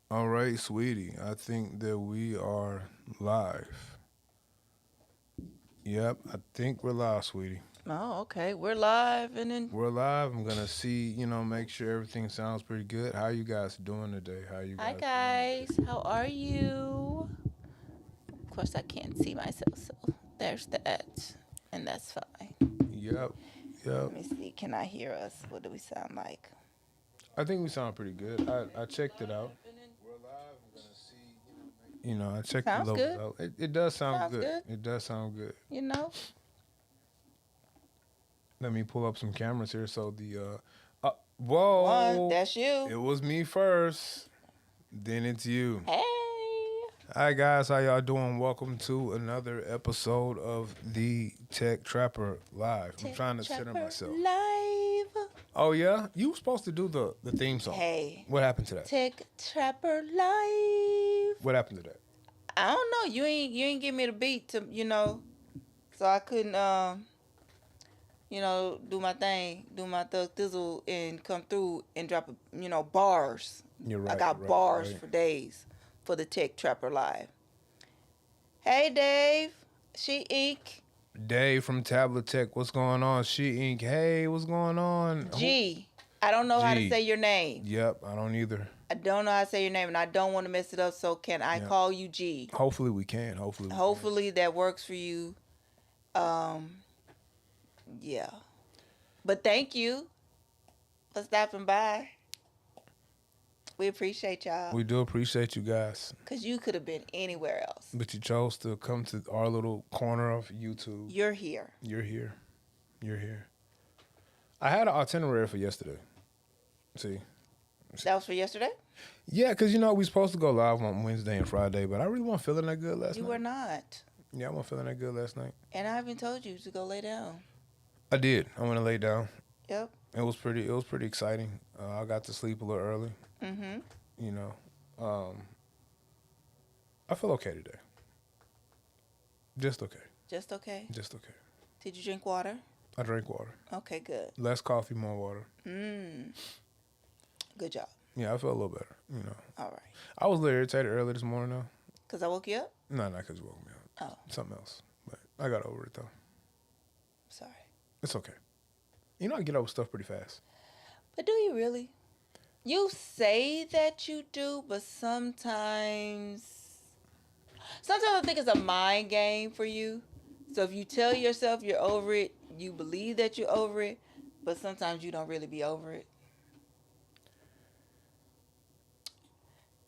All right, sweetie. I think that we are live. Yep, I think we're live, sweetie. Oh, okay. We're live and then We're live. I'm gonna see, make sure everything sounds pretty good. How you guys doing today? How you hi guys doing today? guys. How are you? Of course I can't see myself, so there's that. And that's fine. Yep, Let yep. me see. Can I hear us? What do we sound like? I think we sound pretty good. I checked it out. We're live. I'm gonna see, I checked the Sounds levels good. out. It does sound Sounds good. good. It does sound good. You know? Let me pull up some cameras here. So One, whoa, that's you. it was me first. Then it's you. Hey. Hi guys, how y'all doing? Welcome to another episode of the Tech Trapper Live. I'm Tech trying to center Trapper myself. Live. Oh yeah, you were supposed to do the theme song. Hey. What happened to that? Tech Trapper Live. What happened to that? I don't know. You ain't give me the beat to so I couldn't do my thing, do my thug thizzle, and come through and drop, bars. You're I right. You're got right. You're bars right. for days for the Tech Trapper Live. Hey, Dave. She Eink. Dave from Tablet Tech. What's going on? She Ink. Hey, what's going on? G. I don't know how to G. say your name. Yep, I don't either. I don't know how to say your name, and I don't want to mess it up, so can I Yep. call you G? Hopefully we can. Hopefully we can. Hopefully that works for you. Um, yeah. But thank you for stopping by. We appreciate y'all. We do appreciate you guys. Because you could have been anywhere else. But you chose to come to our little corner of YouTube. You're here. You're here. You're here. I had an itinerary for yesterday. See? That was for yesterday? Yeah, because we supposed to go live on Wednesday and Friday, but I really wasn't feeling that good last You night. were not. Yeah, I wasn't feeling that good last night. And I haven't told you to go lay down. I did. I went to lay down. Yep. It was pretty exciting. I got to sleep a little early. Mm-hmm. I feel okay today. Just okay. Just okay. Just okay. Did you drink water? I drank water. Okay, good. Less coffee, more water. Good job. Yeah, I felt a little better. All right. I was a little irritated early this morning though. Because I woke you up? No, not because you woke me up. Oh, Something else. But I got over it though. sorry. It's okay. I get over stuff pretty fast. But do you really? You say that you do, but sometimes I think it's a mind game for you. So if you tell yourself you're over it, you believe that you're over it, but sometimes you don't really be over it.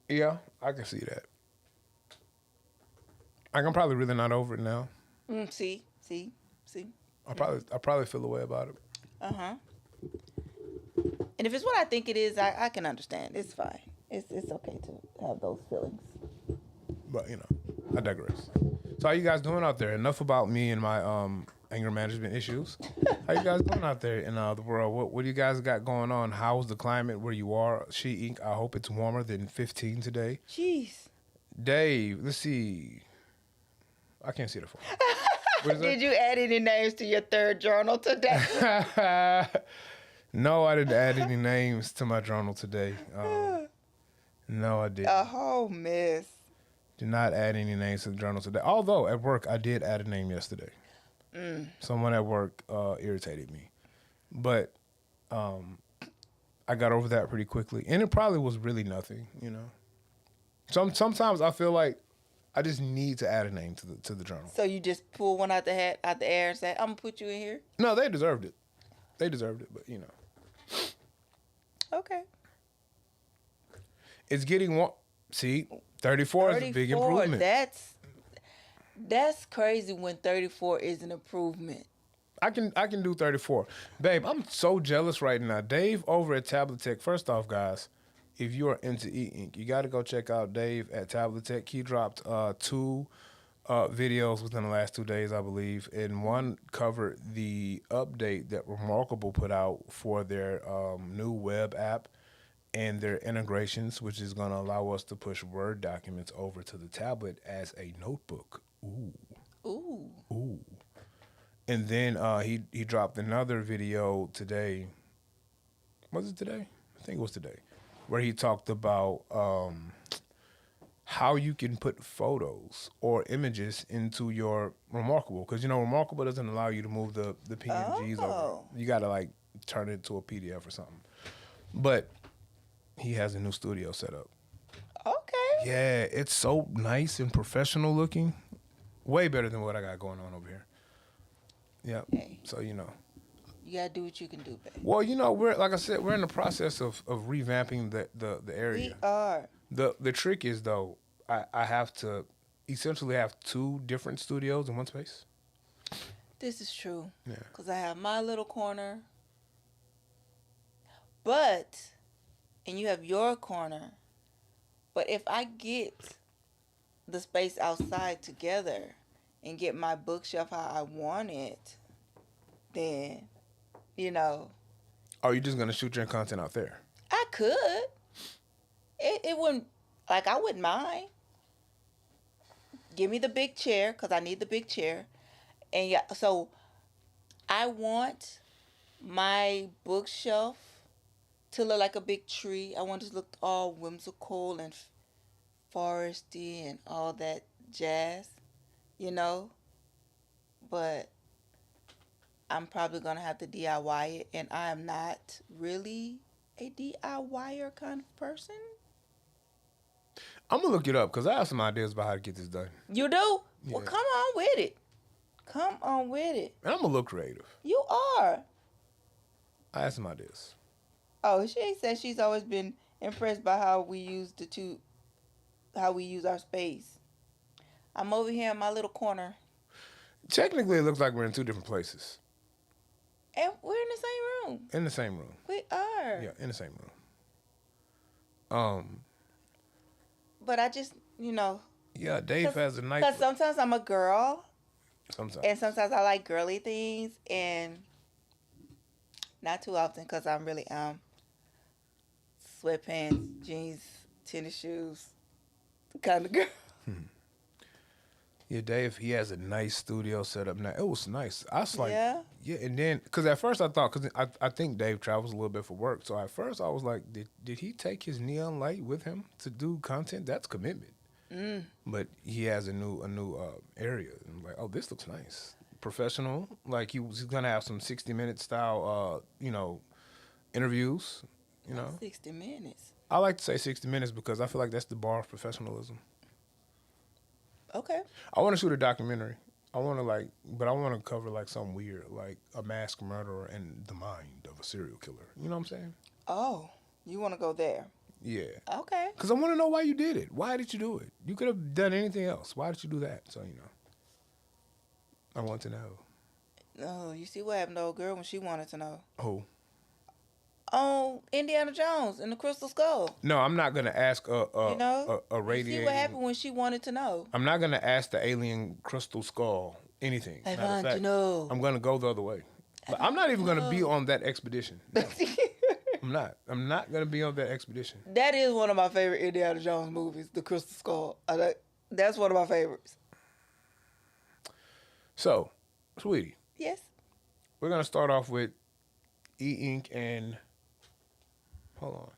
Yeah, I can see that. I'm probably really not over it now. See. I probably feel a way about it. Uh-huh. And if it's what I think it is, I can understand. It's fine. It's okay to have those feelings. But I digress. So how you guys doing out there? Enough about me and my anger management issues. How you guys doing out there in the world? What do you guys got going on? How's the climate where you are? She Inc. I hope it's warmer than 15 today. Jeez. Dave, let's see. I can't see the phone. Did you add any names to your third journal today? No, I didn't add any names to my journal today. No, I didn't. A whole mess. Did not add any names to the journal today. Although at work, I did add a name yesterday. Someone at work irritated me. But I got over that pretty quickly. And it probably was really nothing, Sometimes I feel like I just need to add a name to the journal. So you just pull one out the air, and say, "I'm gonna put you in here." No, they deserved it. But Okay. it's getting warm. See, 34 is a big improvement. That's crazy when 34 is an improvement. I can do 34. Babe, I'm so jealous right now. Dave over at Tablet Tech. First off, guys, if you are into Eink, you got to go check out Dave at Tablet Tech. He dropped 2 videos within the last 2 days, I believe, and one covered the update that Remarkable put out for their new web app and their integrations, which is going to allow us to push Word documents over to the tablet as a notebook. Ooh. Ooh. And then he dropped another video today. Was it today? I think it was today, where he talked about how you can put photos or images into your Remarkable, because Remarkable doesn't allow you to move the PNGs over. Oh. You got to like turn it into a PDF or something. But he has a new studio set up. Okay. Yeah, it's so nice and professional looking. Way better than what I got going on over here. Yeah. Hey, So you gotta do what you can do, babe. Well, we're like I said, we're in the process of revamping the area. We are. The trick is though, I have to essentially have two different studios in one space. This is true. Yeah. Because I have my little corner, and you have your corner. But if I get the space outside together and get my bookshelf how I want it, then, Are you just gonna shoot your content out there? I could. It wouldn't, I wouldn't mind. Give me the big chair, because I need the big chair. And yeah, so I want my bookshelf to look like a big tree. I want it to look all whimsical and foresty and all that jazz, But I'm probably going to have to DIY it. And I am not really a DIYer kind of person. I'm gonna look it up because I have some ideas about how to get this done. You do? Yeah. Well, come on with it. Come on with it. And I'm gonna look creative. You are. I have some ideas. Oh, she said she's always been impressed by how we use our space. I'm over here in my little corner. Technically, it looks like we're in two different places. And we're in the same room. In the same room. We are. Yeah, in the same room. But I just, Yeah, Dave has a nice. Because sometimes I'm a girl. Sometimes. And sometimes I like girly things. And not too often because I'm really sweatpants, jeans, tennis shoes kind of girl. Yeah, Dave, he has a nice studio set up now. It was nice. I was like, Yeah? Yeah, and then, because at first I thought, because I think Dave travels a little bit for work. So at first I was like, did he take his neon light with him to do content? That's commitment. But he has a new area. And I'm like, oh, this looks nice. Professional. Like he's going to have some 60-minute style, interviews, 60 minutes. I like to say 60 minutes because I feel like that's the bar of professionalism. Okay. I want to shoot a documentary. I want to cover like something weird, like a mass murderer and the mind of a serial killer. You know what I'm saying? Oh, you want to go there? Yeah. Okay. Because I want to know why you did it. Why did you do it? You could have done anything else. Why did you do that? So, I want to know. Oh, you see what happened to old girl when she wanted to know? Who? Oh, Indiana Jones and the Crystal Skull. No, I'm not going to ask a radiating. You see what happened when she wanted to know? I'm not going to ask the alien crystal skull anything. I want to know. I'm going to go the other way. But I'm not even going to be on that expedition. No. I'm not. I'm not going to be on that expedition. That is one of my favorite Indiana Jones movies, The Crystal Skull. That's one of my favorites. So, sweetie. Yes? We're going to start off with Eink and... Hold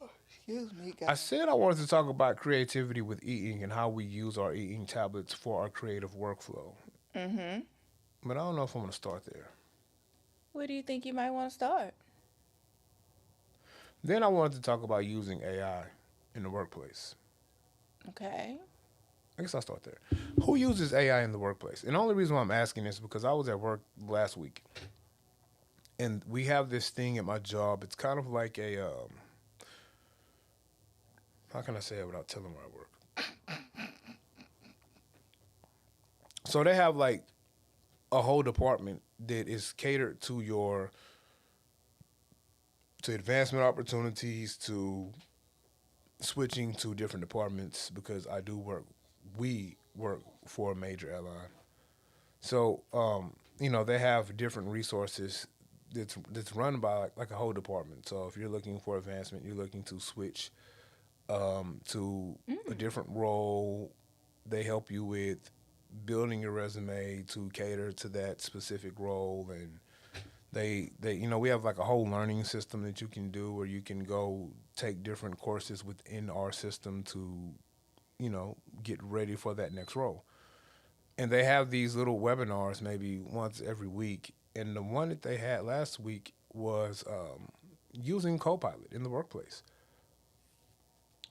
on. Excuse me, guys. I said I wanted to talk about creativity with Eink and how we use our Eink tablets for our creative workflow. Mm-hmm. But I don't know if I'm going to start there. Where do you think you might want to start? Then I wanted to talk about using AI in the workplace. Okay. I guess I'll start there. Who uses AI in the workplace? And the only reason why I'm asking this is because I was at work last week. And we have this thing at my job. It's kind of like a, how can I say it without telling where I work? So they have like a whole department that is catered to advancement opportunities, to switching to different departments, because we work for a major airline. So, they have different resources that's run by like a whole department. So if you're looking for advancement, you're looking to switch to a different role, they help you with building your resume to cater to that specific role, and we have like a whole learning system that you can do where you can go take different courses within our system to, get ready for that next role. And they have these little webinars maybe once every week. And the one that they had last week was using Copilot in the workplace,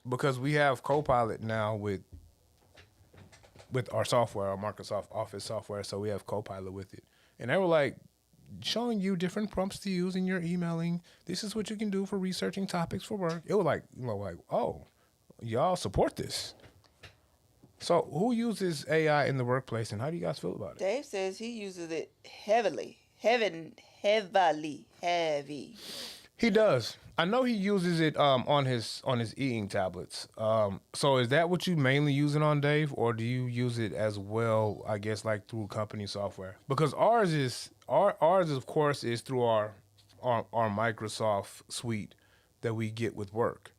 because we have Copilot now with our software, our Microsoft Office software. So we have Copilot with it, and they were like showing you different prompts to use in your emailing. This is what you can do for researching topics for work. It was like, oh, y'all support this. So who uses AI in the workplace, and how do you guys feel about it? Dave says he uses it heavy. He does. I know he uses it on his Eink tablets. So is that what you mainly use it on, Dave, or do you use it as well? I guess like through company software, because ours of course is through our Microsoft suite that we get with work.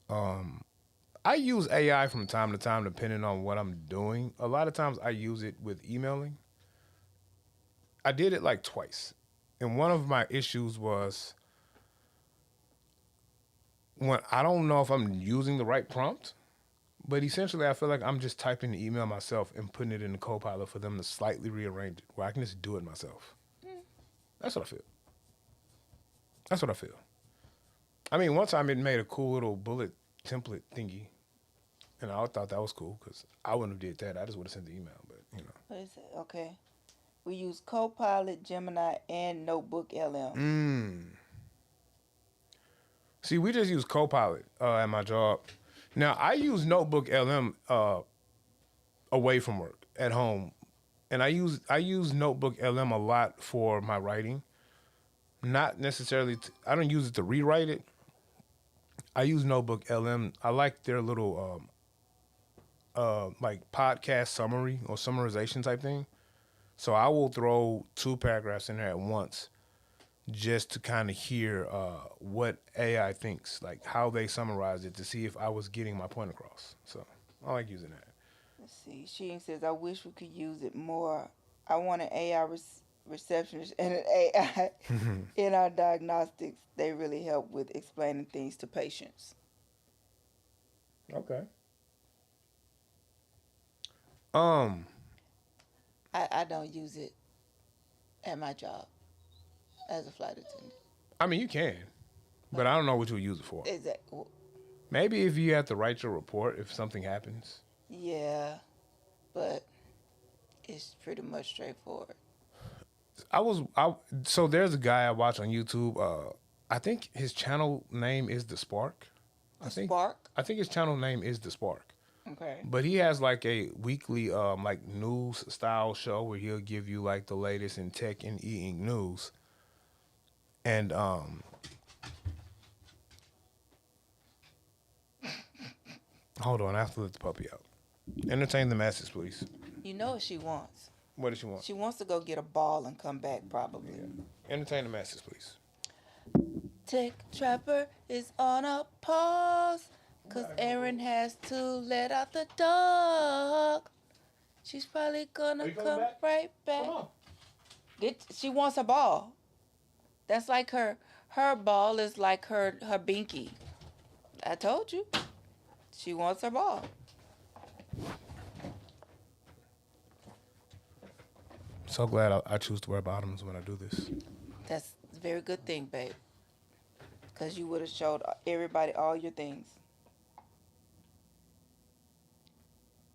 I use AI from time to time depending on what I'm doing. A lot of times I use it with emailing. I did it like twice. And one of my issues was when I don't know if I'm using the right prompt, but essentially I feel like I'm just typing the email myself and putting it in the Copilot for them to slightly rearrange it, where I can just do it myself. That's what I feel. That's what I feel. I mean, one time it made a cool little bullet template thingy, and I thought that was cool because I wouldn't have did that. I just would have sent the email, but What is it? Okay. We use Copilot, Gemini, and Notebook LM. See, we just use Copilot at my job. Now, I use Notebook LM away from work at home, and I use Notebook LM a lot for my writing. Not necessarily. I don't use it to rewrite it. I use Notebook LM. I like their little like podcast summary or summarization type thing. So I will throw 2 paragraphs in there at once, just to kind of hear what AI thinks, like how they summarize it, to see if I was getting my point across. So I like using that. Let's see. Sheen says, I wish we could use it more. I want an AI receptionist and an AI in our diagnostics. They really help with explaining things to patients. Okay. I don't use it at my job as a flight attendant. I mean, you can, but I don't know what you'll use it for. Exactly. Maybe if you have to write your report if something happens. Yeah, but it's pretty much straightforward. So there's a guy I watch on YouTube. I think his channel name is The Spark. Spark? I think his channel name is The Spark. Okay. But he has like a weekly like news style show where he'll give you like the latest in tech and e-ink news. And hold on, I have to let the puppy out. Entertain the masses, please. You know what she wants. What does she want? She wants to go get a ball and come back, probably. Yeah. Entertain the masses, please. Tech Trapper is on a pause, 'cause Erin has to let out the dog. She's probably gonna come right back. Come on. She wants a ball. That's like her ball is like her binky. I told you. She wants her ball. So glad I choose to wear bottoms when I do this. That's a very good thing, babe. Because you would have showed everybody all your things.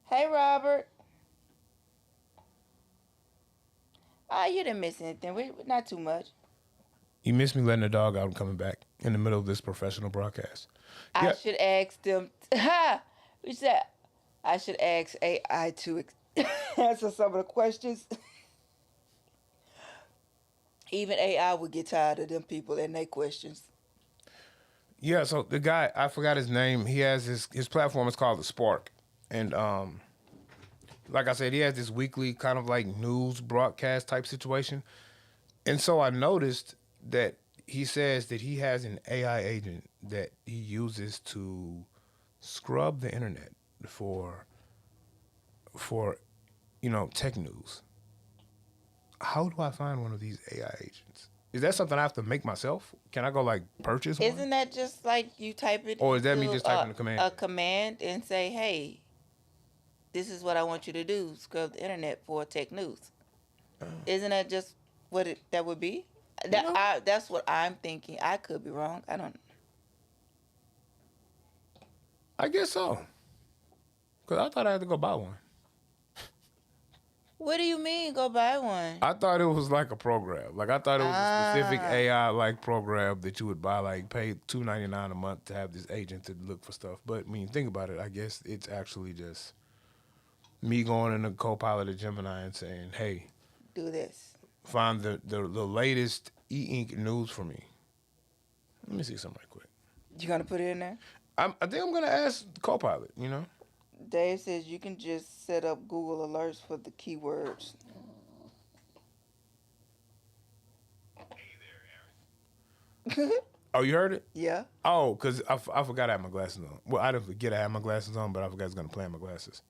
Hey, Robert. You didn't miss anything. Not too much. You missed me letting the dog out and coming back in the middle of this professional broadcast. I should ask them. We said I should ask AI to answer some of the questions. Even AI would get tired of them people and their questions. Yeah, so the guy, I forgot his name. He has his platform is called The Spark. And like I said, he has this weekly kind of like news broadcast type situation. And so I noticed that he says that he has an AI agent that he uses to scrub the internet for tech news. How do I find one of these AI agents? Is that something I have to make myself? Can I go like purchase one? Isn't that just like you type it Or is that me into just typing a command? a command and say, hey, this is what I want you to do. Scrub the internet for tech news. Isn't that just what that would be? That's what I'm thinking. I could be wrong. I don't. I guess so. Because I thought I had to go buy one. What do you mean go buy one? I thought it was like a program. Like I thought it was a specific Ah. AI like program that you would buy, like pay $2.99 a month to have this agent to look for stuff. But when you think about it, I guess it's actually just me going in the Copilot of Gemini and saying, "Hey, Do this. find the latest E-Ink news for me." Let me see something right quick. You gonna put it in there? I think I'm gonna ask Copilot. You know, Dave says you can just set up Google alerts for the keywords. oh, you heard it? Yeah. Oh, because I forgot I had my glasses on. Well, I didn't forget I had my glasses on, but I forgot I was gonna play on my glasses.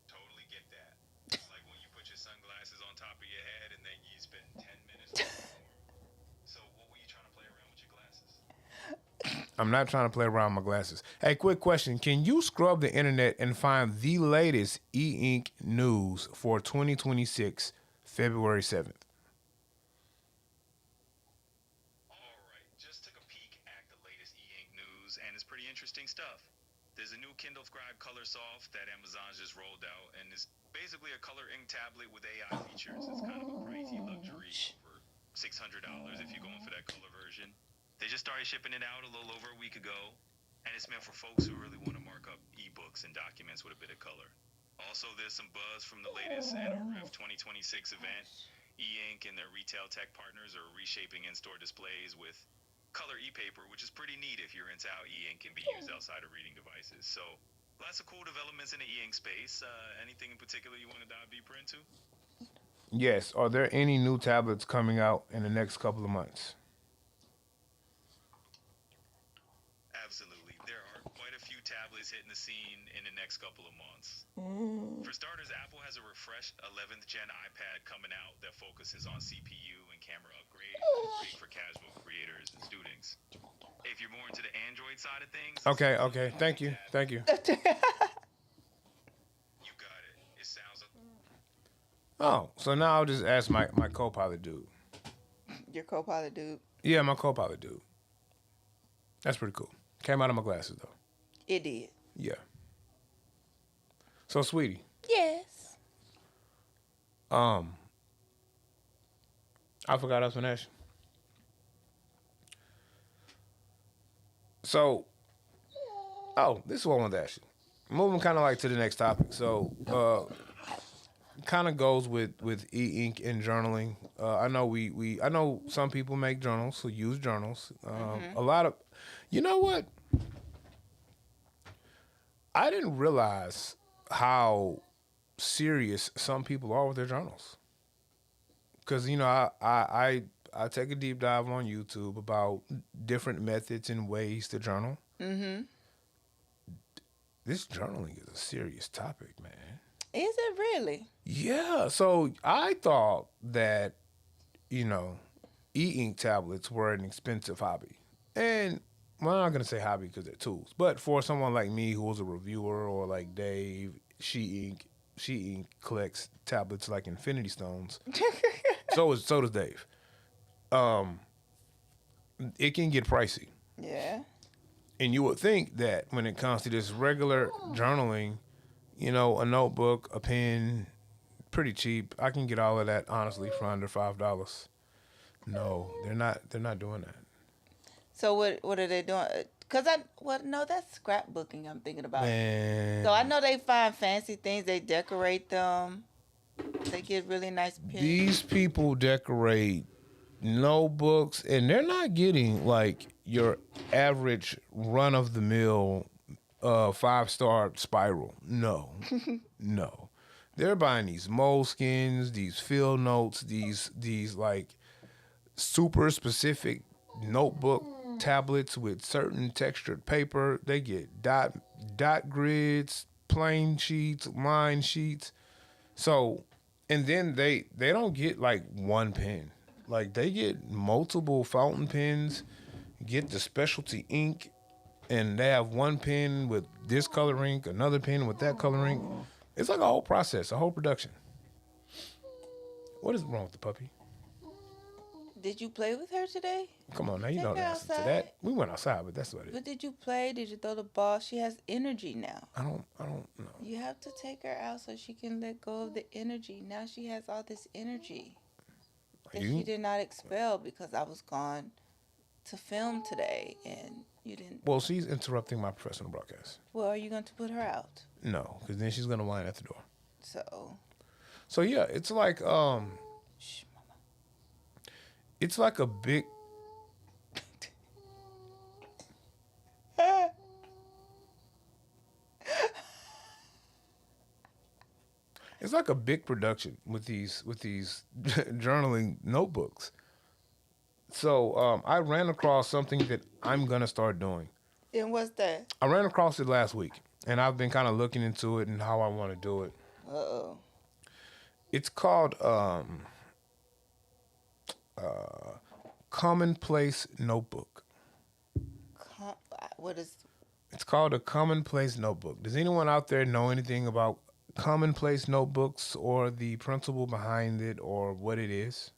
Totally get that. It's like when you put your sunglasses on top of your head and then you spend 10 minutes looking for 'em. So what were you trying to play around with your glasses? I'm not trying to play around with my glasses. Hey, quick question. Can you scrub the internet and find the latest E-Ink news for 2026, February 7th? Alright, just took a peek at the latest e-ink news and it's pretty interesting stuff. There's a new Kindle Scribe Color Soft that Amazon's just rolled out and it's basically a color ink tablet with AI features. It's kind of a pricey luxury for $600 if you're going for that color version. They just started shipping it out a little over a week ago, and it's meant for folks who really want to mark up ebooks and documents with a bit of color. Also, there's some buzz from the latest NRF 2026 event. E-Ink and their retail tech partners are reshaping in-store displays with color e-paper, which is pretty neat if you're into how E-Ink can be used outside of reading devices. So, lots of cool developments in the E-Ink space. Anything in particular you want to dive deeper into? Yes. Are there any new tablets coming out in the next couple of months? Absolutely. There are quite a few tablets hitting the scene in the next couple of months. For starters, Apple has a refreshed 11th gen iPad coming out that focuses on CPU and camera upgrades, great for casual creators and students. If you're more into the Android side of things, Okay. Thank you. you got it. It sounds Oh, so now I'll just ask my Copilot dude. Your co-pilot dude. Yeah, my Copilot dude. That's pretty cool. Came out of my glasses, though. It did. Yeah. So, sweetie, Yes. I forgot I was gonna ask you. So, this is what I wanted to ask you. Moving kind of like to the next topic. So, kind of goes with e-ink and journaling. I know I know some people make journals, who use journals. A lot of, you know what? I didn't realize how serious some people are with their journals. Because, you know, I take a deep dive on YouTube about different methods and ways to journal. Mm-hmm. This journaling is a serious topic, man. Is it really? Yeah. So I thought that, you know, e-ink tablets were an expensive hobby. And, well, I'm not going to say hobby because they're tools. But for someone like me who was a reviewer, or like Dave, She Ink collects tablets like Infinity Stones. So does Dave. It can get pricey. Yeah. And you would think that when it comes to this regular journaling, you know, a notebook, a pen, pretty cheap. I can get all of that honestly for under $5. No, they're not doing that. So what are they doing? No, that's scrapbooking I'm thinking about. Man, So I know they find fancy things. They decorate them. They get really nice pins. these people decorate notebooks, and they're not getting like your average run of the mill 5-star spiral. No, no. They're buying these moleskins, these field notes, these like super specific notebook tablets with certain textured paper. They get dot grids, plain sheets, line sheets. So And then they don't get like one pen. Like they get multiple fountain pens, get the specialty ink, and they have one pen with this color ink, another pen with that color ink. It's like a whole process, a whole production. What is wrong with the puppy? Did you play with her today? Come on now, you Take know the her answer to outside. that. We went outside, but that's what it is. But did you play? Did you throw the ball? She has energy now. I don't know. You have to take her out so she can let go of the energy. Now she has all this energy that she did not expel because I was gone to film today and you didn't. Well, she's interrupting my professional broadcast. Well, are you going to put her out? No, because then she's gonna whine at the door. So Yeah, it's like shh, mama. it's like a big. It's like a big production with these journaling notebooks. So I ran across something that I'm gonna start doing. And what's that? I ran across it last week, and I've been kind of looking into it and how I want to do it. Uh-oh. It's called Commonplace Notebook. What is? It's called a Commonplace Notebook. Does anyone out there know anything about Commonplace Notebooks or the principle behind it or what it is?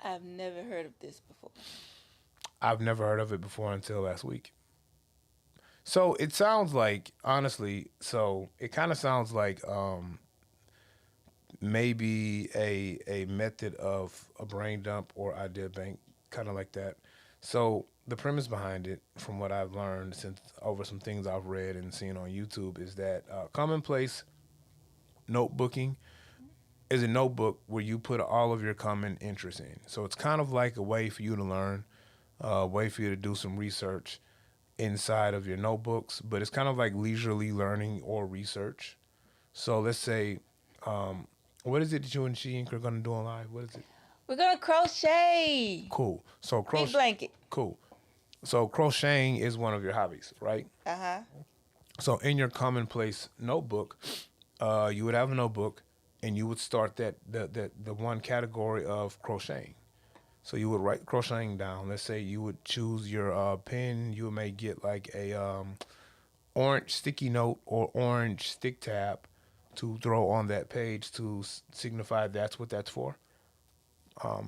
I've never heard of this before. I've never heard of it before until last week. So it sounds like, honestly, it kind of sounds like maybe a method of a brain dump or idea bank, kind of like that. So the premise behind it, from what I've learned since over some things I've read and seen on YouTube, is that commonplace notebooking is a notebook where you put all of your common interests in. So it's kind of like a way for you to learn, a way for you to do some research inside of your notebooks, but it's kind of like leisurely learning or research. So let's say, what is it that you and She Ink are going to do on live? What is it? We're gonna crochet. Cool. So Big blanket. Cool. So crocheting is one of your hobbies, right? Uh-huh. So in your commonplace notebook, you would have a notebook, and you would start the one category of crocheting. So you would write crocheting down. Let's say you would choose your pen. You may get like a orange sticky note or orange stick tab to throw on that page to signify that's what that's for.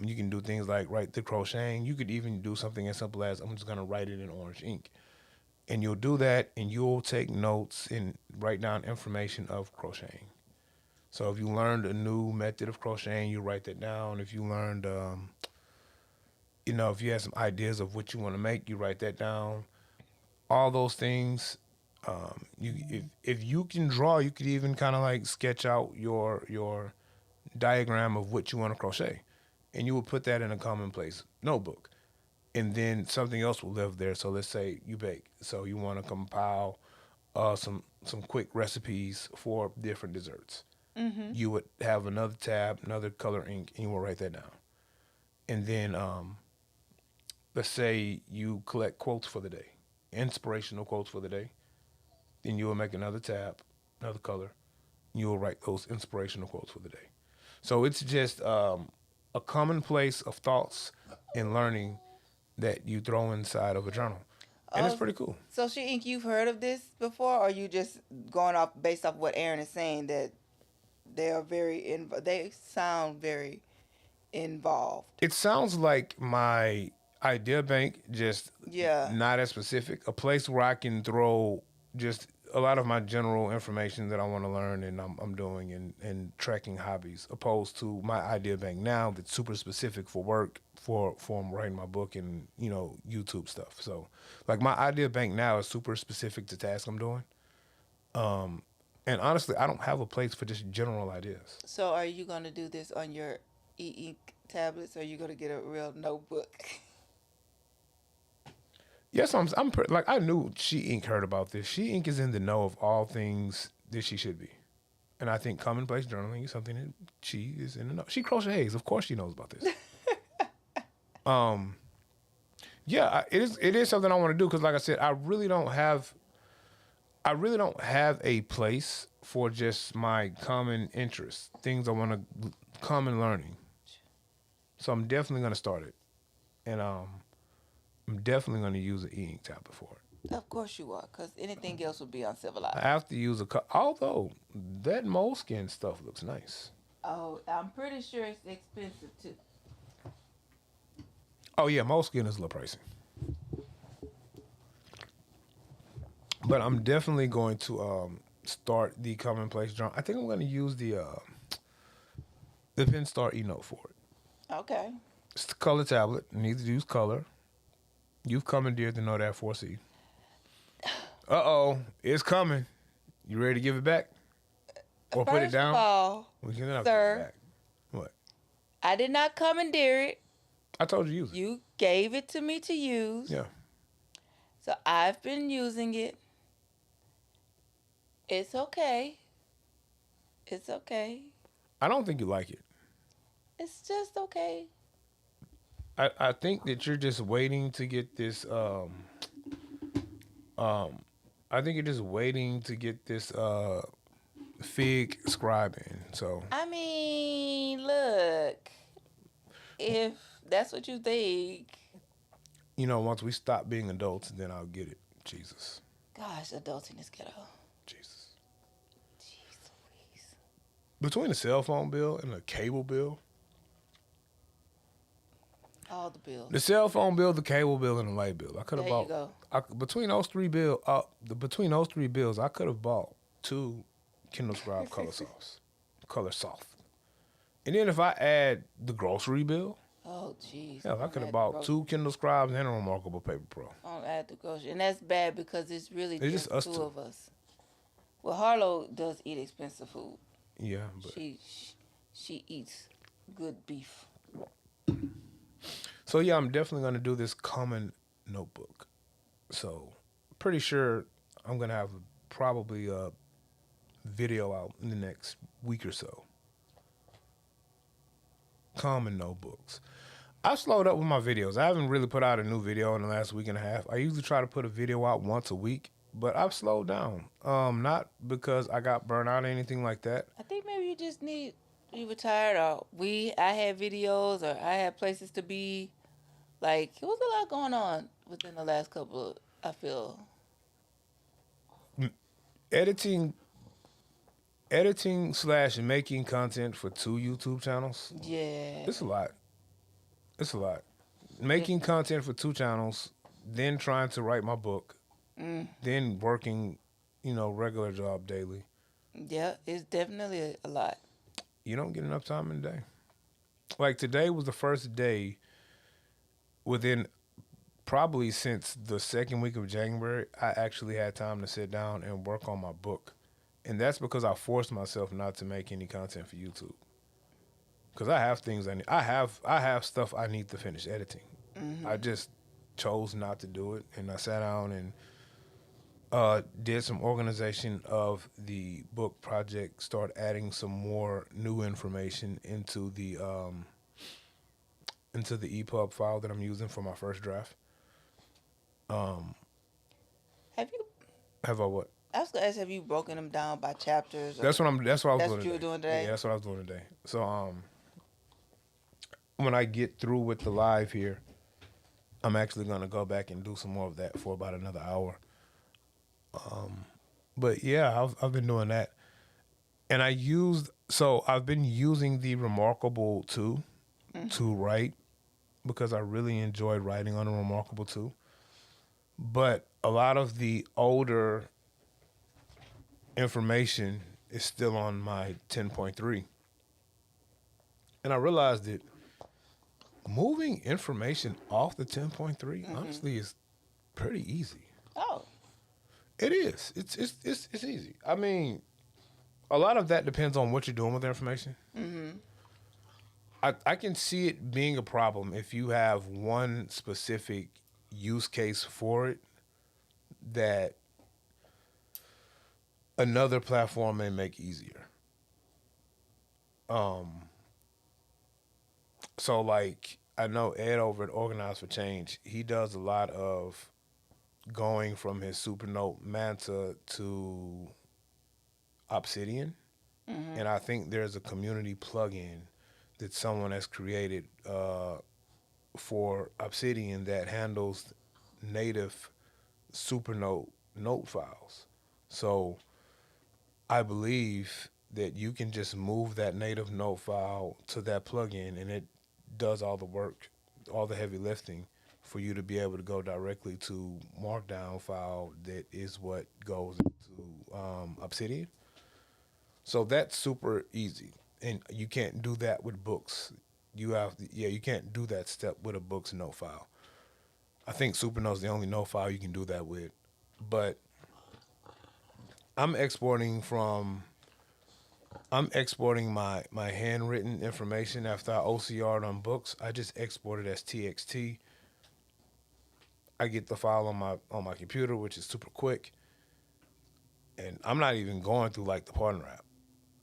You can do things like write the crocheting. You could even do something as simple as I'm just gonna write it in orange ink, and you'll do that, and you'll take notes and write down information of crocheting. So if you learned a new method of crocheting, you write that down. If you learned, if you had some ideas of what you want to make, you write that down. All those things. If you can draw, you could even kind of like sketch out your diagram of what you want to crochet, and you will put that in a commonplace notebook, and then something else will live there. So let's say you bake, so you want to compile some quick recipes for different desserts. Mm-hmm. You would have another tab, another color ink, and you will write that down. And then let's say you collect quotes for the day, inspirational quotes for the day. Then you will make another tab, another color. You will write those inspirational quotes for the day. So it's just a commonplace of thoughts and learning that you throw inside of a journal. And it's pretty cool. So, She Ink, you've heard of this before, or are you just going off based off what Aaron is saying that they are they sound very involved? It sounds like my idea bank, just not as specific. A place where I can throw just a lot of my general information that I want to learn and I'm doing and tracking hobbies, opposed to my idea bank now that's super specific for work, for writing my book and, YouTube stuff. So like my idea bank now is super specific to tasks I'm doing. And honestly, I don't have a place for just general ideas. So are you going to do this on your e-ink tablets, or are you going to get a real notebook? Yes, like I knew She Ink heard about this. She Ink is in the know of all things that she should be. And I think commonplace journaling is something that she is in the know. She crochets. Of course she knows about this. It is something I want to do because like I said, I really don't have I really don't have a place for just my common interests, things I want to common learning. So I'm definitely gonna start it, and I'm definitely gonna use an e-ink tablet for it. Of course you are, because anything else would be I uncivilized. have to use although that moleskin stuff looks nice. Oh, I'm pretty sure it's expensive too. Oh yeah, moleskin is a little pricey, but I'm definitely going to start the commonplace drawing. I think I'm gonna use the Pinstar eNote for it. Okay. It's the color tablet. It needs to use color. You've commandeered the Note Air 4C. It's coming. You ready to give it back? Or put it First down? of all, We can never sir, give it back. What? I did not commandeer it. I told you to use it. You gave it to me to use. Yeah. So I've been using it. It's okay. It's okay. I don't think you like it. It's just okay. I think that you're just waiting to get this I think you're just waiting to get this Fig scribe in. So I mean, look, if that's what you think, once we stop being adults, then I'll get it. Jesus. gosh, adulting is ghetto. Jesus. Jeez Louise. Between the cell phone bill and the cable bill, All the bills. the cell phone bill, the cable bill, and the light bill, I could have There you bought. go. Between those three bills, I could have bought 2 Kindle Scribe color soft. And then if I add the grocery bill, Oh, jeez. hell, I Don't could have add the bought grocery- 2 Kindle Scribes and a Remarkable Paper Pro. Don't add the grocery. And that's bad because it's really It's just just us two two. of us. Well, Harlow does eat expensive food. Yeah, but She eats good beef. so yeah, I'm definitely gonna do this common notebook. So pretty sure I'm gonna have probably a video out in the next week or so. Common notebooks. I've slowed up with my videos. I haven't really put out a new video in the last week and a half. I usually try to put a video out once a week, but I've slowed down. Not because I got burnt out or anything like that. I think maybe you were tired or I had videos or I had places to be. Like, it was a lot going on within the last couple of, I feel. Editing / making content for 2 YouTube channels. Yeah. It's a lot. It's a lot. Making content for 2 channels, then trying to write my book, then working, regular job daily. Yeah, it's definitely a lot. You don't get enough time in the day. Like today was the first day within probably since the second week of January, I actually had time to sit down and work on my book. And that's because I forced myself not to make any content for YouTube. Because I have things I need. I have stuff I need to finish editing. I just chose not to do it. And I sat down and did some organization of the book project, start adding some more new information into the EPUB file that I'm using for my first draft. Have you, Have I what? I was going to ask, have you broken them down by chapters? That's what I was That's doing what today. you were doing today? Yeah, that's what I was doing today. So when I get through with the live here, I'm actually gonna go back and do some more of that for about another hour. But yeah, I've been doing that, and I've been using the Remarkable 2 to write because I really enjoyed writing on the Remarkable 2. But a lot of the older information is still on my 10.3. And I realized that moving information off the 10.3 honestly is pretty easy. Oh. It is. It's easy. I mean, a lot of that depends on what you're doing with the information. I can see it being a problem if you have one specific use case for it that another platform may make easier. So like I know Ed over at Organize for Change, he does a lot of going from his Supernote Manta to Obsidian. And I think there's a community plugin that someone has created for Obsidian that handles native Supernote note files. So I believe that you can just move that native note file to that plugin and it does all the work, all the heavy lifting for you to be able to go directly to Markdown file that is what goes into Obsidian. So that's super easy. And you can't do that with books. You can't do that step with a book's note file. I think Supernote's the only note file you can do that with. But I'm exporting my handwritten information after I OCR'd on books. I just export it as TXT. I get the file on my computer, which is super quick. And I'm not even going through like the Partner app.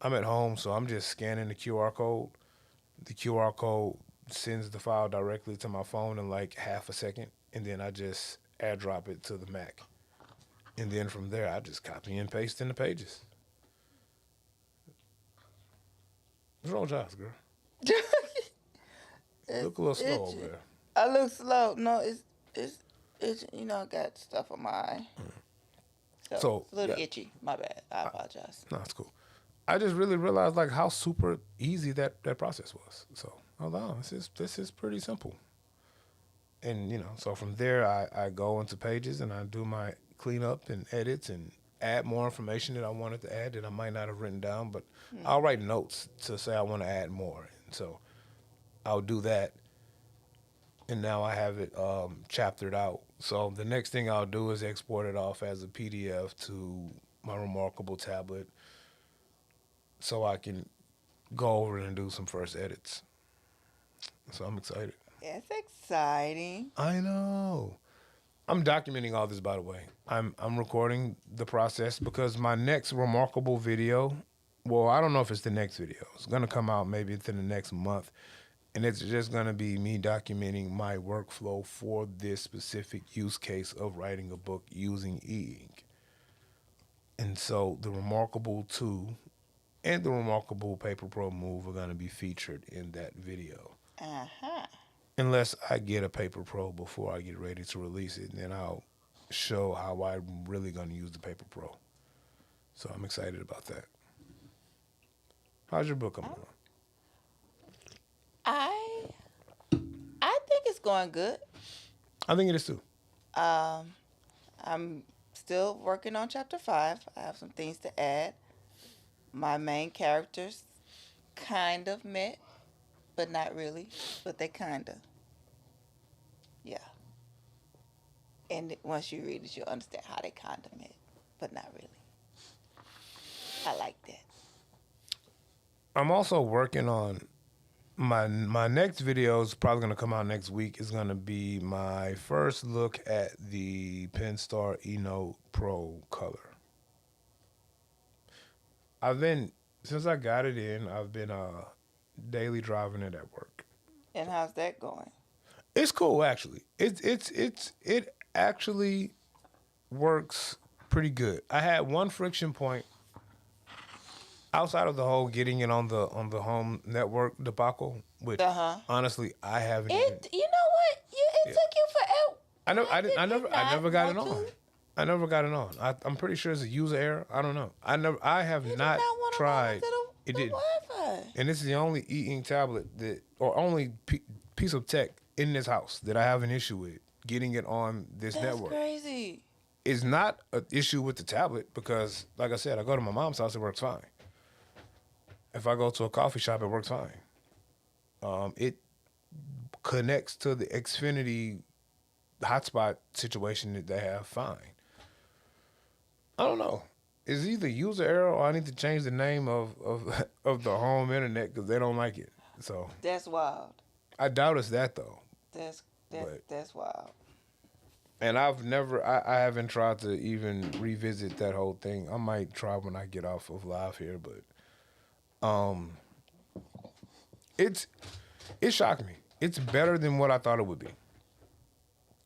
I'm at home, so I'm just scanning the QR code. The QR code sends the file directly to my phone in like half a second, and then I just airdrop it to the Mac. And then from there, I just copy and paste in the pages. What's wrong with your eyes, girl? Look a little slow over there. I look slow. No, it's I got stuff on my eye. So it's a little itchy. My bad. I apologize. No, it's cool. I just really realized like how super easy that process was. So this is pretty simple. And so from there I go into pages and I do my cleanup and edits and add more information that I wanted to add that I might not have written down, but I'll write notes to say I want to add more. And so I'll do that. And now I have it chaptered out. So the next thing I'll do is export it off as a PDF to my Remarkable tablet so I can go over and do some first edits. So I'm excited. It's exciting. I know. I'm documenting all this, by the way. I'm recording the process because my next Remarkable video, well, I don't know if it's the next video. It's going to come out maybe within the next month. And it's just going to be me documenting my workflow for this specific use case of writing a book using E-Ink. And so the Remarkable 2 and the Remarkable Paper Pro Move are going to be featured in that video. Uh-huh. Unless I get a Paper Pro before I get ready to release it, and then I'll show how I'm really going to use the Paper Pro. So I'm excited about that. How's your book coming along? I think it's going good. I think it is too. I'm still working on chapter 5. I have some things to add. My main characters kind of met, but not really. But they kind of. Yeah. And once you read it, you'll understand how they kind of met, but not really. I like that. I'm also working on my next video is probably going to come out next week. Is going to be my first look at the Penstar eNote Pro color. Since I got it in, I've been daily driving it at work. And how's that going? It's cool, actually. It actually works pretty good. I had one friction point outside of the whole getting it on the home network debacle, which honestly I haven't. You know what? It took you forever. I never got it on. I never got it on. I'm pretty sure it's a user error. I don't know. I have not tried. It didn't. And this is the only E-Ink tablet or only piece of tech in this house that I have an issue with getting it on this network. That's crazy. It's not an issue with the tablet because, like I said, I go to my mom's house, it works fine. If I go to a coffee shop, it works fine. It connects to the Xfinity hotspot situation that they have fine. I don't know. It's either user error or I need to change the name of the home internet because they don't like it. So that's wild. I doubt it's that though. That's wild. And I haven't tried to even revisit that whole thing. I might try when I get off of live here, but it shocked me. It's better than what I thought it would be.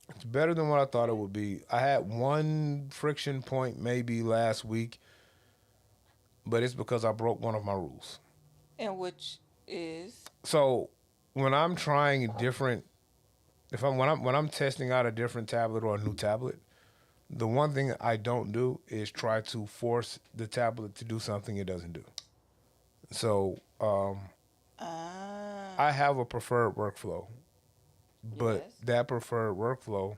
It's better than what I thought it would be. I had one friction point maybe last week, but it's because I broke one of my rules. And which is So when I'm trying different, if I'm when I'm testing out a different tablet or a new tablet, the one thing I don't do is try to force the tablet to do something it doesn't do. So ah I have a preferred workflow, but yes. that preferred workflow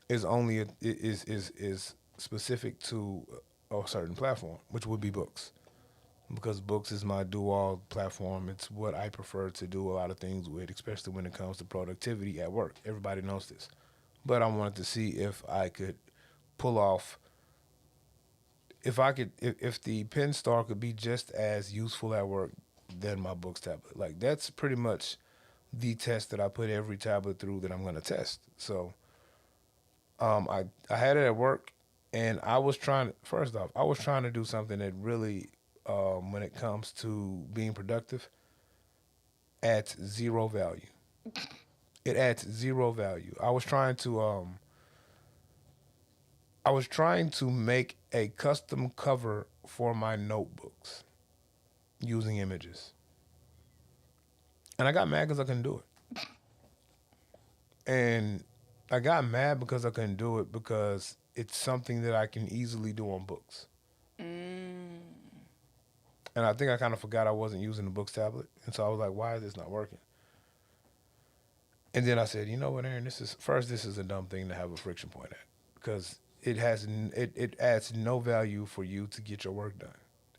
is only is specific to a certain platform, which would be books. Because books is my do-all platform. It's what I prefer to do a lot of things with, especially when it comes to productivity at work. Everybody knows this. But I wanted to see if I could pull off, if the Pen Star could be just as useful at work than my books tablet. Like that's pretty much the test that I put every tablet through that I'm going to test. So I had it at work, and I was trying. First off, I was trying to do something that really, when it comes to being productive, adds zero value. It adds zero value. I was trying to make a custom cover for my notebooks using images, and I got mad because I couldn't do it. And I got mad because I couldn't do it because it's something that I can easily do on books. Mm. And I think I kind of forgot I wasn't using the books tablet, and so I was like, "Why is this not working?" And then I said, "You know what, Aaron? This is a dumb thing to have a friction point at because it adds no value for you to get your work done.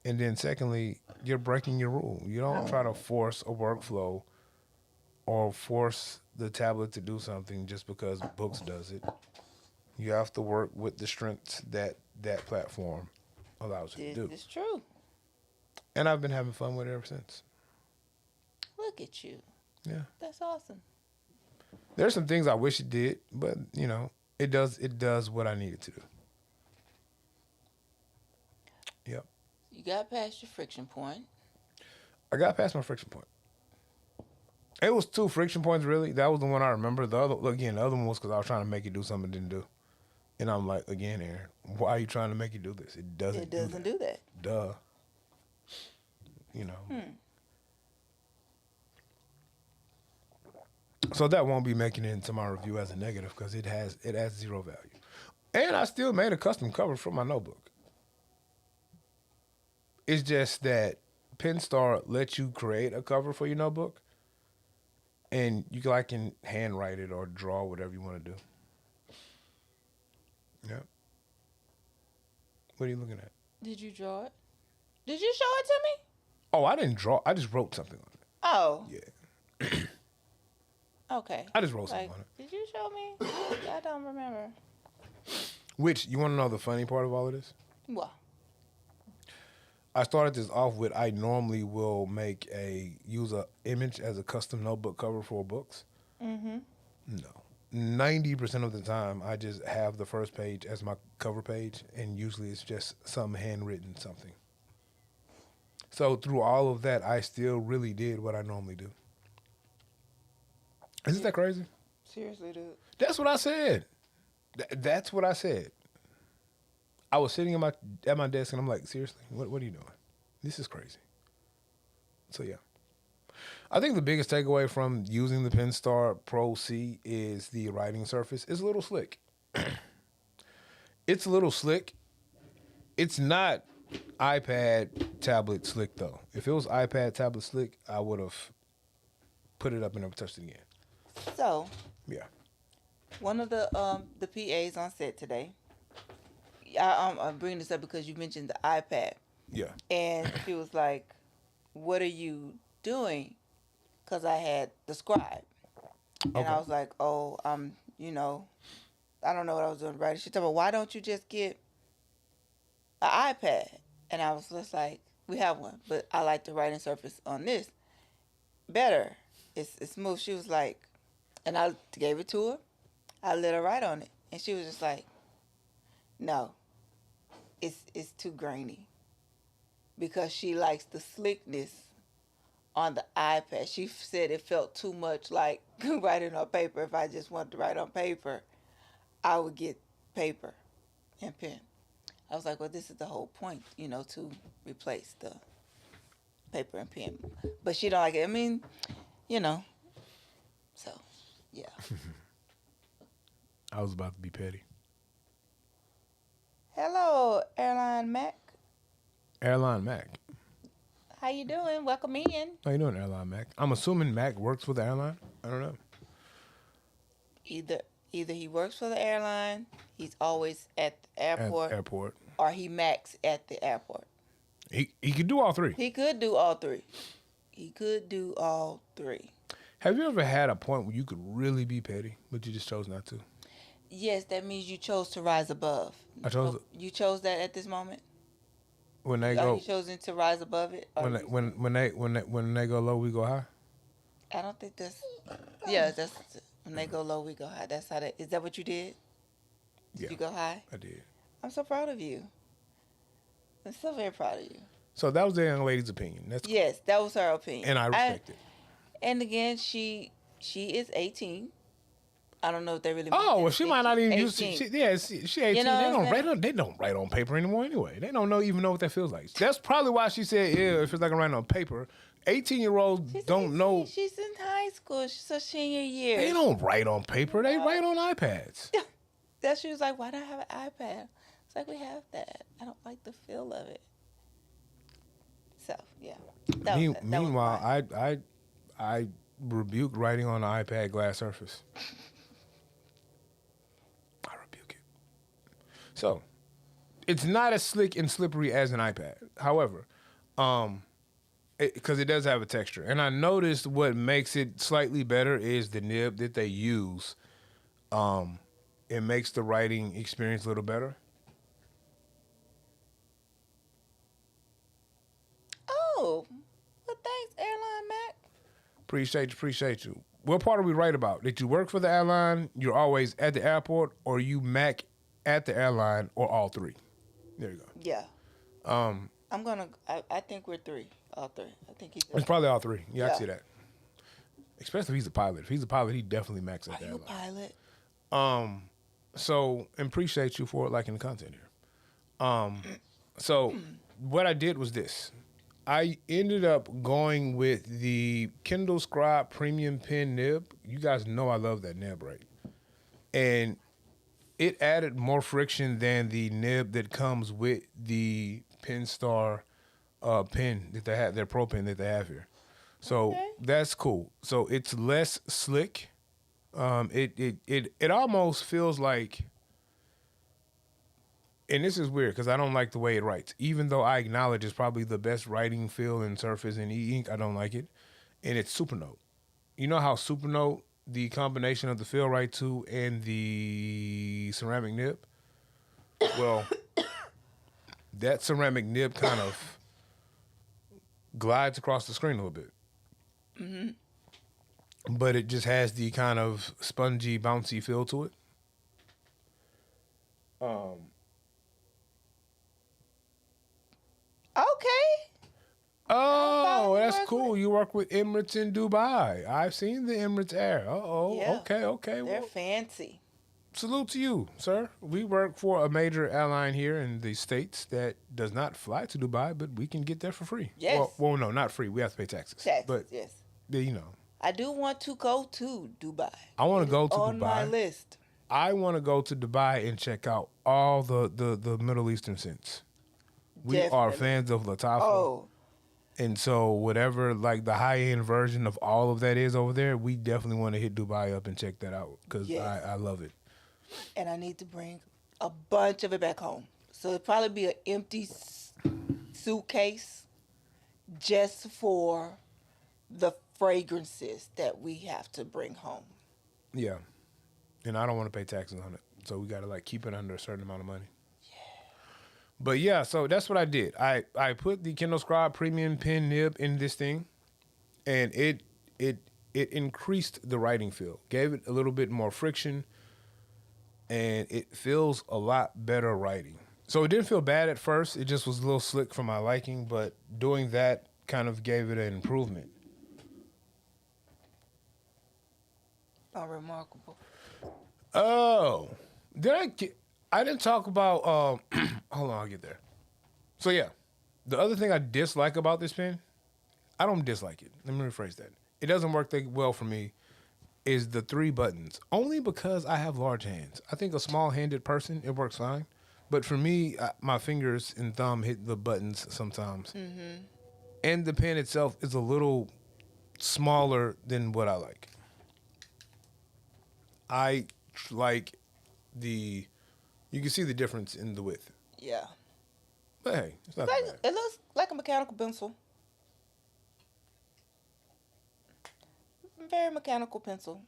And then secondly, you're breaking your rule. You don't try to force a workflow or force the tablet to do something just because books does it. You have to work with the strengths that that platform allows you to This do. is true. And I've been having fun with it ever since. Look at you. Yeah. That's awesome. There's some things I wish it did, but it does what I need it to do. Yep. You got past your friction point. I got past my friction point. It was two friction points really. That was the one I remember. The other one was because I was trying to make it do something it didn't do. And I'm like, again, Aaron, why are you trying to make it do this? It doesn't. It doesn't do that. Duh. You know. Hmm. So that won't be making it into my review as a negative because it adds zero value. And I still made a custom cover for my notebook. It's just that PenStar lets you create a cover for your notebook, and can handwrite it or draw whatever you want to do. Yeah. What are you looking at? Did you draw it? Did you show it to me? Oh, I didn't draw. I just wrote something on Oh. it. Yeah. Okay. I just wrote something on it. Did you show me? I don't remember. Which, you want to know the funny part of all of this? What? I started this off with I normally will use a image as a custom notebook cover for books. Mm-hmm. No. 90% of the time, I just have the first page as my cover page, and usually it's just some handwritten something. So through all of that, I still really did what I normally do. Isn't that crazy? Seriously, dude. That's what I said. That's what I said. I was sitting at my desk, and I'm like, seriously, what are you doing? This is crazy. So yeah. I think the biggest takeaway from using the PenStar Pro C is the writing surface. It's a little slick. It's a little slick. It's not iPad tablet slick though. If it was iPad tablet slick, I would have put it up and never touched it again. So, Yeah. one of the PAs on set today, I'm bringing this up because you mentioned the iPad, Yeah. and she was like, "What are you doing?" Because I had the Scribe, and Okay. I was like, "Oh, I don't know what I was doing right." She told me, "Why don't you just get an iPad?" And I was just like, "We have one, but I like the writing surface on this better. It's smooth." She was like, and I gave it to her. I let her write on it, and she was just like, "No, it's too grainy," because she likes the slickness on the iPad. She said it felt too much like writing on paper. If I just wanted to write on paper, I would get paper and pen. I was like, well, this is the whole point, to replace the paper and pen. But she don't like it. I mean, so, yeah. I was about to be petty. Hello, Airline Mac. Airline Mac. How you doing? Welcome in. How you doing, Airline Mac? I'm assuming Mac works for the airline. I don't know. Either he works for the airline, he's always at the airport, or he Macs at the airport. He could do all three. He could do all three. Have you ever had a point where you could really be petty, but you just chose not to? Yes, that means you chose to rise above. You chose that at this moment. When they Are go, you chosen to rise above it? when they go low, we go high. I don't think that's. Yeah, that's when they go low, we go high. That's how that. Is that what you did? Yeah, you go high? I did. I'm so proud of you. I'm so very proud of you. So that was the young lady's opinion. That's cool. Yes, that was her opinion, And I respect it. And again, she is 18. I don't know if they really. Oh, well, she might not even 18. use. She 18. You know They don't write on paper anymore anyway. They don't even know what that feels like. That's probably why she said, "Yeah, if it's like I'm writing on paper." 18-year-olds don't know. She's in high school. She's a senior year. They don't write on paper. They write on iPads. That she was like, "Why don't I have an iPad?" It's like, we have that. I don't like the feel of it. So yeah. Meanwhile, I rebuke writing on an iPad glass surface. I rebuke it. So, it's not as slick and slippery as an iPad. However, because it does have a texture, and I noticed what makes it slightly better is the nib that they use. It makes the writing experience a little better. Oh, well, thanks, Airline Mac. Appreciate you. What part are we right about? That you work for the airline, you're always at the airport, or you Mac at the airline, or all three? There you go. Yeah. I think we're three. All three. I think he's. It's probably all three. Yeah, I see that. Especially if he's a pilot. If he's a pilot, he definitely Macs at the airline. Are you a pilot? So appreciate you for liking the content here. So what I did was this. I ended up going with the Kindle Scribe Premium Pen Nib. You guys know I love that nib, right? And it added more friction than the nib that comes with the Penstar pen that they have, their Pro pen that they have here. So that's cool. So it's less slick. It almost feels like, and this is weird because I don't like the way it writes. Even though I acknowledge it's probably the best writing feel and surface in e-ink, I don't like it. And it's Supernote. You know how Supernote, the combination of the Feel Right 2 and the ceramic nib? Well, that ceramic nib kind of glides across the screen a little bit. Mm-hmm. But it just has the kind of spongy, bouncy feel to it. Okay. Oh, that's cool. You work with Emirates in Dubai. I've seen the Emirates Air. Yeah. Okay. They're fancy. Salute to you, sir. We work for a major airline here in the States that does not fly to Dubai, but we can get there for free. Yes. Well, no, not free. We have to pay taxes. But, yes. You know. I do want to go to Dubai. I want to go to on Dubai. my list. I want to go to Dubai and check out all the Middle Eastern scents. We are fans of Latafa. Oh. And so whatever, like, the high-end version of all of that is over there, we definitely want to hit Dubai up and check that out because I love it. And I need to bring a bunch of it back home. So it'll probably be an empty suitcase just for the fragrances that we have to bring home. Yeah. And I don't want to pay taxes on it. So we got to, like, keep it under a certain amount of money. But yeah, so that's what I did. I put the Kindle Scribe Premium Pen Nib in this thing, and it increased the writing feel, gave it a little bit more friction, and it feels a lot better writing. So it didn't feel bad at first. It just was a little slick for my liking, but doing that kind of gave it an improvement. Unremarkable. Oh, did I get? I didn't talk about. Hold on, I'll get there. So yeah, the other thing I dislike about this pen, I don't dislike it. Let me rephrase that. It doesn't work that well for me. Is the 3 buttons only because I have large hands. I think a small-handed person it works fine, but for me, my fingers and thumb hit the buttons sometimes, and the pen itself is a little smaller than what I like. I like the. You can see the difference in the width. Yeah. But hey, it's not Like, that bad. it looks like a mechanical pencil. Very mechanical pencil.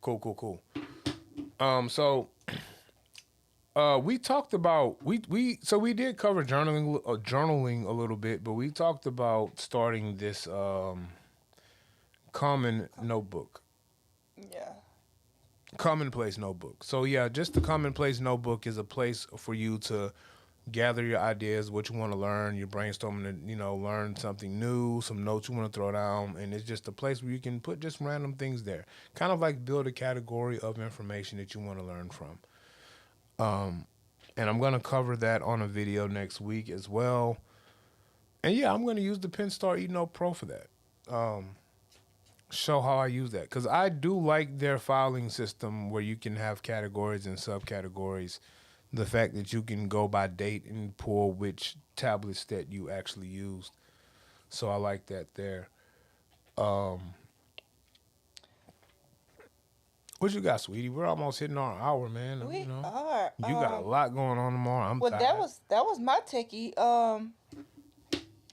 Cool. So we talked about we did cover journaling a little bit, but we talked about starting this common notebook. Yeah. Commonplace notebook. So yeah, just the commonplace notebook is a place for you to gather your ideas, what you want to learn. You're brainstorming to, learn something new, some notes you want to throw down, and it's just a place where you can put just random things there. Kind of like build a category of information that you want to learn from. And I'm gonna cover that on a video next week as well. And yeah, I'm gonna use the Penstar eNote Pro for that. Show how I use that because I do like their filing system where you can have categories and subcategories. The fact that you can go by date and pull which tablets that you actually used. So I like that there. What you got, sweetie? We're almost hitting our hour, man. We You know, are. you got a lot going on tomorrow. I'm Well, tired. that was my techie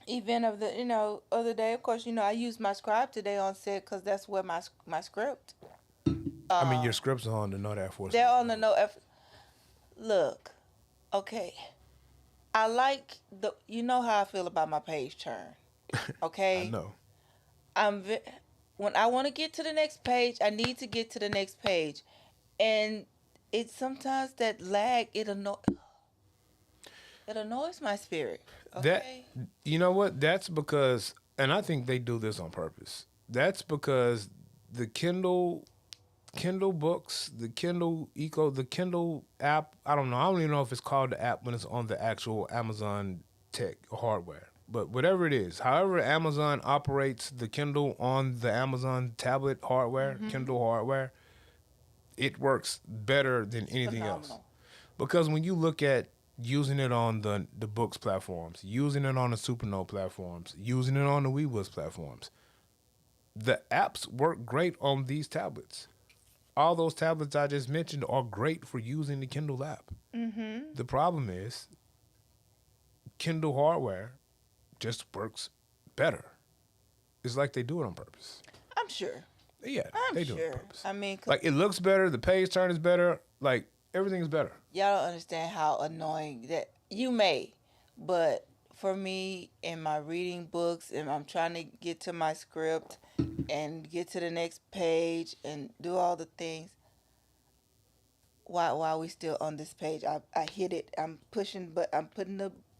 event of the other day. Of course, I used my scribe today on set because that's where my script. I mean, your scripts are on to know that for us. They're on the no. Look, okay. I like how I feel about my page turn. Okay. I know. When I want to get to the next page, I need to get to the next page, and it's sometimes that lag it annoys my spirit. Okay. That you know what? That's because, and I think they do this on purpose. That's because the Kindle books, the Kindle the Kindle app. I don't know. I don't even know if it's called the app when it's on the actual Amazon tech hardware. But whatever it is, however Amazon operates the Kindle on the Amazon tablet hardware, Kindle hardware, it works better than anything else. Because when you look at using it on the books platforms, using it on the Supernote platforms, using it on the WeBooks platforms, the apps work great on these tablets. All those tablets I just mentioned are great for using the Kindle app. Mm-hmm. The problem is Kindle hardware just works better. It's like they do it on purpose. I'm sure. Yeah, they do it on purpose. I mean, like it looks better, the page turn is better, like everything is better. Y'all don't understand how annoying that you may, but for me in my reading books, and I'm trying to get to my script and get to the next page and do all the things. While we still on this page, I hit it. I'm pushing, but I'm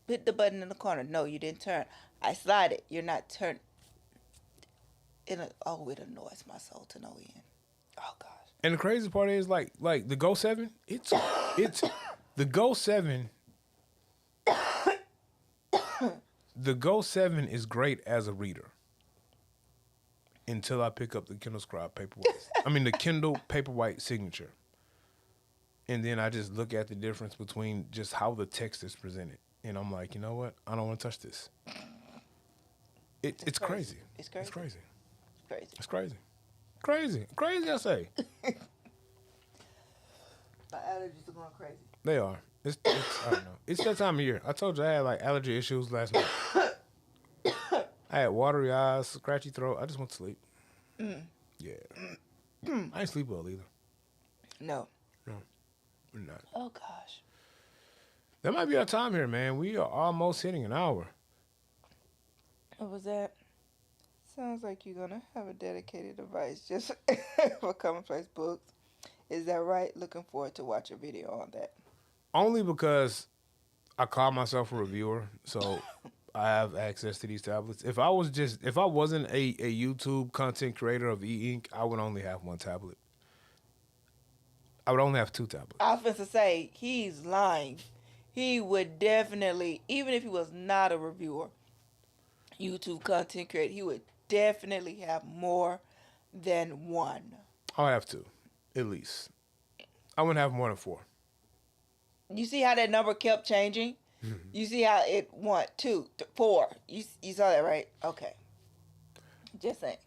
hit the button in the corner. No, you didn't turn. I slide it. You're not turn. It annoys my soul to no end. Oh gosh. And the crazy part is like the Go 7, it's the Go 7. The Go 7 is great as a reader. Until I pick up the Kindle Scribe Paperwhite. I mean the Kindle Paperwhite Signature. And then I just look at the difference between just how the text is presented. And I'm like, you know what? I don't want to touch this. It's crazy. It's crazy. It's crazy. Crazy. It's crazy. Crazy. Crazy, I say. My allergies are going crazy. They are. It's I don't know. It's that time of year. I told you I had like allergy issues last night. I had watery eyes, scratchy throat. I just went to sleep. Yeah. I ain't sleep well either. No. No, we're not. Oh gosh. That might be our time here, man. We are almost hitting an hour. What was that? Sounds like you're gonna have a dedicated device just for commonplace books. Is that right? Looking forward to watch a video on that. Only because I call myself a reviewer, so I have access to these tablets. If I wasn't a YouTube content creator of E-Ink, I would only have one tablet. I would only have two tablets. I was going to say, he's lying. He would definitely, even if he was not a reviewer, YouTube content creator, he would definitely have more than one. I would have two, at least. I wouldn't have more than four. You see how that number kept changing? You see how it went 2, 4. You saw that, right? Okay. Just saying.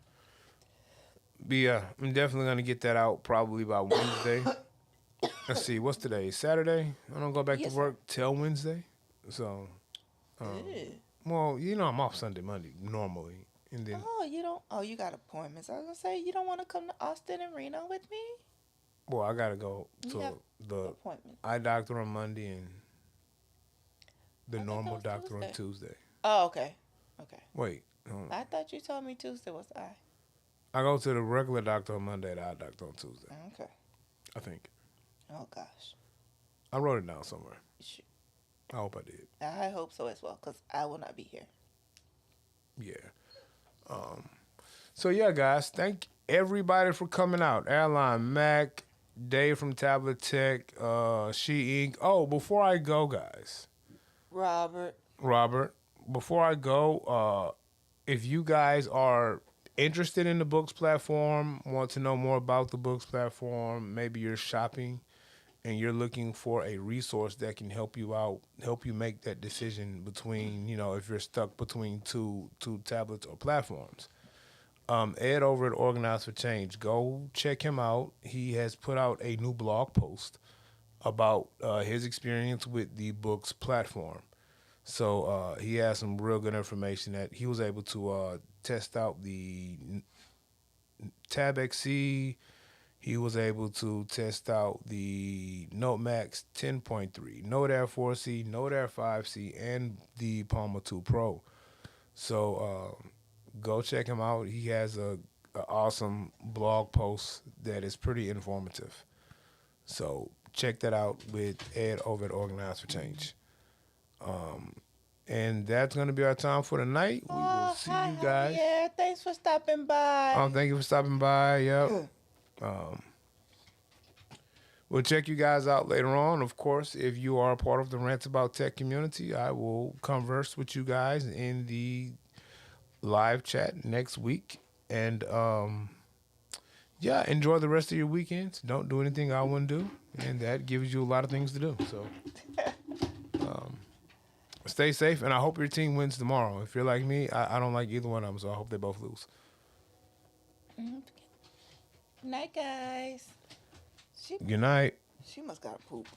But yeah, I'm definitely gonna get that out probably by Wednesday. Let's see, what's today? Saturday? I don't go back Yes, to work till Wednesday. So, Ew. well, you know, I'm off Sunday, Monday normally, and then You don't. Oh, you got appointments. I was gonna say you don't want to come to Austin and Reno with me. well, I gotta go You to have the appointments. eye doctor on Monday and the I thought normal that was doctor on Tuesday. Tuesday. Oh, okay. Okay. Wait, hold on. I thought you told me Tuesday was the eye. I go to the regular doctor on Monday, the eye doctor on Tuesday. Okay. I think Oh gosh. I wrote it down somewhere. Shoot. I hope I did. I hope so as well, because I will not be here. Yeah. So yeah, guys, thank everybody for coming out. Airline Mac, Dave from Tablet Tech, She Ink. Oh, before I go, guys, Robert, before I go, if you guys are interested in the books platform, want to know more about the books platform, maybe you're shopping and you're looking for a resource that can help you out, help you make that decision between, you know, if you're stuck between two tablets or platforms. Ed over at Organize for Change, go check him out. He has put out a new blog post about his experience with the books platform. So he has some real good information that he was able to test out the Tab XC. He was able to test out the Note Max 10.3, Note Air 4C, Note Air 5C, and the Palma 2 Pro. So go check him out. He has a awesome blog post that is pretty informative. So check that out with Ed over at Organize for Change. And that's going to be our time for tonight. We will see you guys. Yeah, thanks for stopping by. Thank you for stopping by. Yep. We'll check you guys out later on. Of course, if you are a part of the Rants About Tech community, I will converse with you guys in the live chat next week. And yeah, enjoy the rest of your weekends. Don't do anything I wouldn't do. And that gives you a lot of things to do. So stay safe, and I hope your team wins tomorrow. If you're like me, I don't like either one of them, so I hope they both lose. Good night, guys. Good night. She must got poop.